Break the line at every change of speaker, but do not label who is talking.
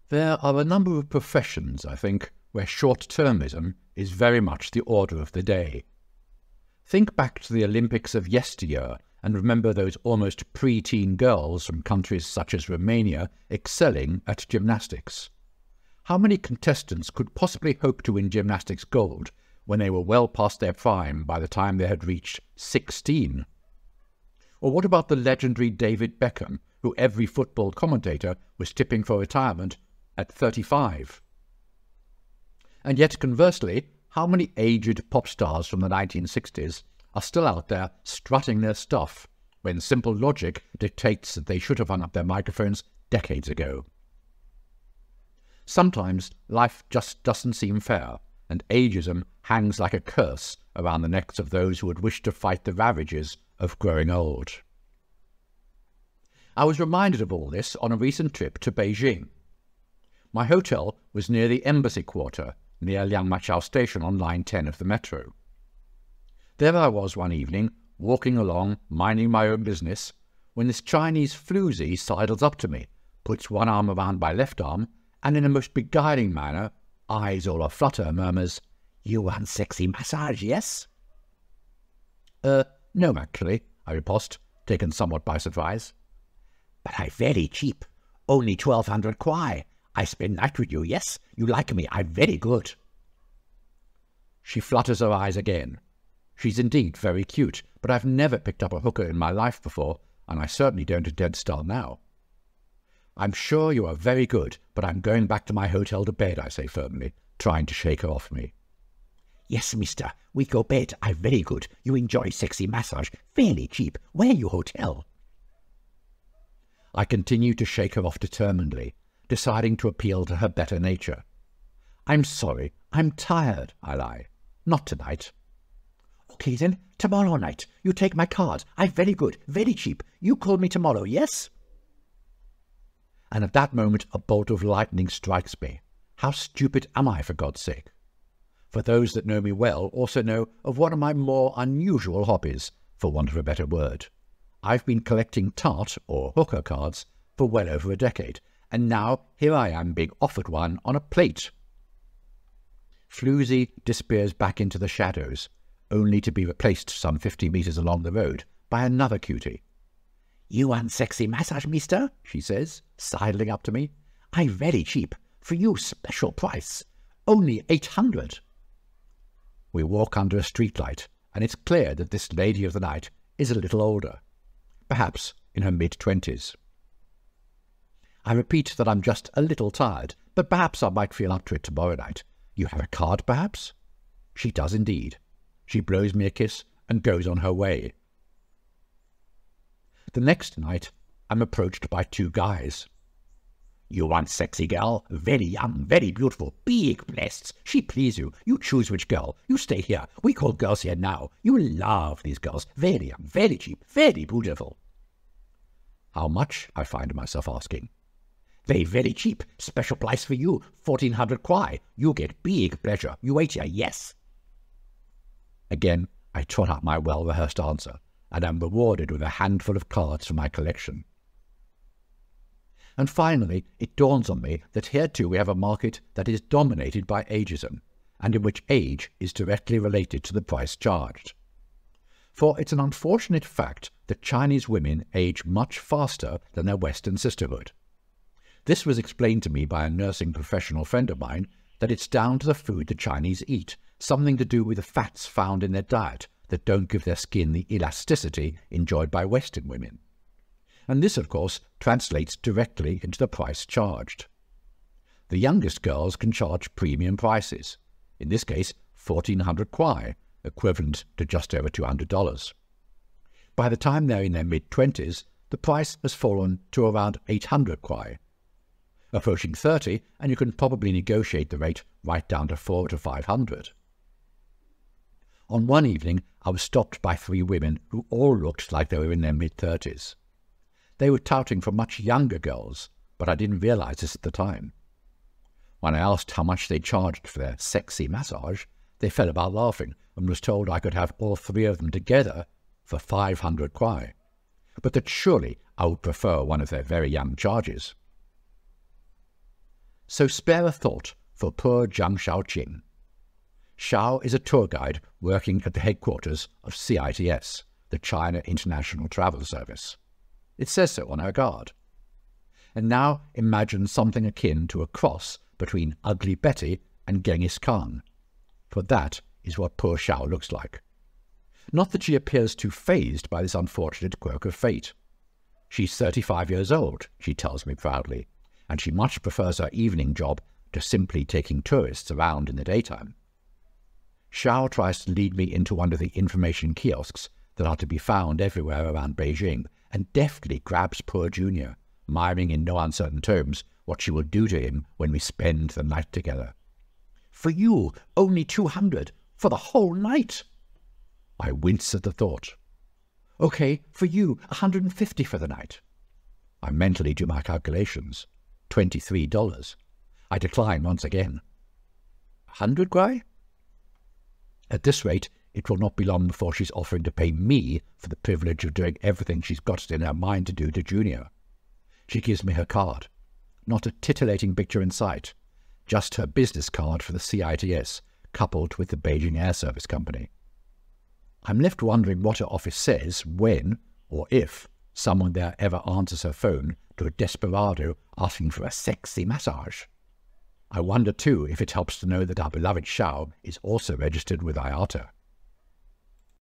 There are a number of professions, I think, where short-termism is very much the order of the day. Think back to the Olympics of yesteryear and remember those almost pre-teen girls from countries such as Romania excelling at gymnastics. How many contestants could possibly hope to win gymnastics gold when they were well past their prime by the time they had reached 16? Or what about the legendary David Beckham, who every football commentator was tipping for retirement at 35? And yet, conversely, how many aged pop stars from the 1960s are still out there strutting their stuff when simple logic dictates that they should have hung up their microphones decades ago? Sometimes life just doesn't seem fair, and ageism hangs like a curse around the necks of those who would wish to fight the ravages of growing old. I was reminded of all this on a recent trip to Beijing. My hotel was near the embassy quarter, near Liangmachao station on line 10 of the metro. There I was one evening, walking along, minding my own business, when this Chinese floozy sidles up to me, puts one arm around my left arm, and in a most beguiling manner, eyes all aflutter, murmurs, "You want sexy massage, yes?" No, actually," I riposted, taken somewhat by surprise. "But I very cheap. Only 1,200 kwai. I spend night with you, yes? You like me, I'm very good." She flutters her eyes again. She's indeed very cute, but I've never picked up a hooker in my life before, and I certainly don't intend to start now. "I'm sure you are very good, but I'm going back to my hotel to bed," I say firmly, trying to shake her off me. "Yes, mister, we go bed. I'm very good. You enjoy sexy massage. Fairly cheap. Where you hotel?" I continue to shake her off determinedly, deciding to appeal to her better nature. "I'm sorry. I'm tired," I lie. "Not tonight." "Okay then, tomorrow night. You take my card. I'm very good, very cheap. You call me tomorrow, yes?" And at that moment a bolt of lightning strikes me. How stupid am I, for God's sake? For those that know me well also know of one of my more unusual hobbies, for want of a better word. I've been collecting tart, or hooker cards, for well over a decade, and now here I am being offered one on a plate. Floozy disappears back into the shadows, only to be replaced some 50 metres along the road by another cutie. "You want sexy massage, mister?" she says, sidling up to me. "I'm very cheap. For you, special price. Only 800. We walk under a streetlight, and it's clear that this lady of the night is a little older, perhaps in her mid-20s. I repeat that I'm just a little tired, but perhaps I might feel up to it tomorrow night. "You have a card, perhaps?" She does indeed. She blows me a kiss and goes on her way. The next night, I'm approached by two guys. "You want sexy girl? Very young, very beautiful, big breasts. She please you. You choose which girl. You stay here. We call girls here now. You love these girls. Very young, very cheap, very beautiful." How much, I find myself asking. "They very cheap. Special price for you. 1,400 kwai. You get big pleasure. You wait here, yes?" Again, I trot out my well-rehearsed answer, and am rewarded with a handful of cards from my collection. And finally, it dawns on me that here too we have a market that is dominated by ageism, and in which age is directly related to the price charged. For it's an unfortunate fact that Chinese women age much faster than their Western sisterhood. This was explained to me by a nursing professional friend of mine that it's down to the food the Chinese eat, something to do with the fats found in their diet that don't give their skin the elasticity enjoyed by Western women. And this, of course, translates directly into the price charged. The youngest girls can charge premium prices, in this case 1,400 kwai, equivalent to just over $200. By the time they're in their mid-20s, the price has fallen to around 800 kwai. Approaching 30, and you can probably negotiate the rate right down to 400 to 500. On one evening, I was stopped by three women who all looked like they were in their mid-30s. They were touting for much younger girls, but I didn't realize this at the time. When I asked how much they charged for their sexy massage, they fell about laughing and was told I could have all three of them together for 500 kwai, but that surely I would prefer one of their very young charges. So spare a thought for poor Jiang Shaoqing. Xiao is a tour guide working at the headquarters of CITS, the China International Travel Service. It says so on her card. And now imagine something akin to a cross between Ugly Betty and Genghis Khan, for that is what poor Xiao looks like. Not that she appears too fazed by this unfortunate quirk of fate. She's 35 years old, she tells me proudly, and she much prefers her evening job to simply taking tourists around in the daytime. Xiao tries to lead me into one of the information kiosks that are to be found everywhere around Beijing, and deftly grabs poor Junior, miming in no uncertain terms what she will do to him when we spend the night together. For you, only 200 for the whole night. I wince at the thought. Okay, for you, 150 for the night. I mentally do my calculations. $23. I decline once again. 100, Gray? At this rate, it will not be long before she's offering to pay me for the privilege of doing everything she's got it in her mind to do to Junior. She gives me her card. Not a titillating picture in sight. Just her business card for the CITS, coupled with the Beijing Air Service Company. I'm left wondering what her office says when, or if, someone there ever answers her phone to a desperado asking for a sexy massage. I wonder, too, if it helps to know that our beloved Xiao is also registered with IATA.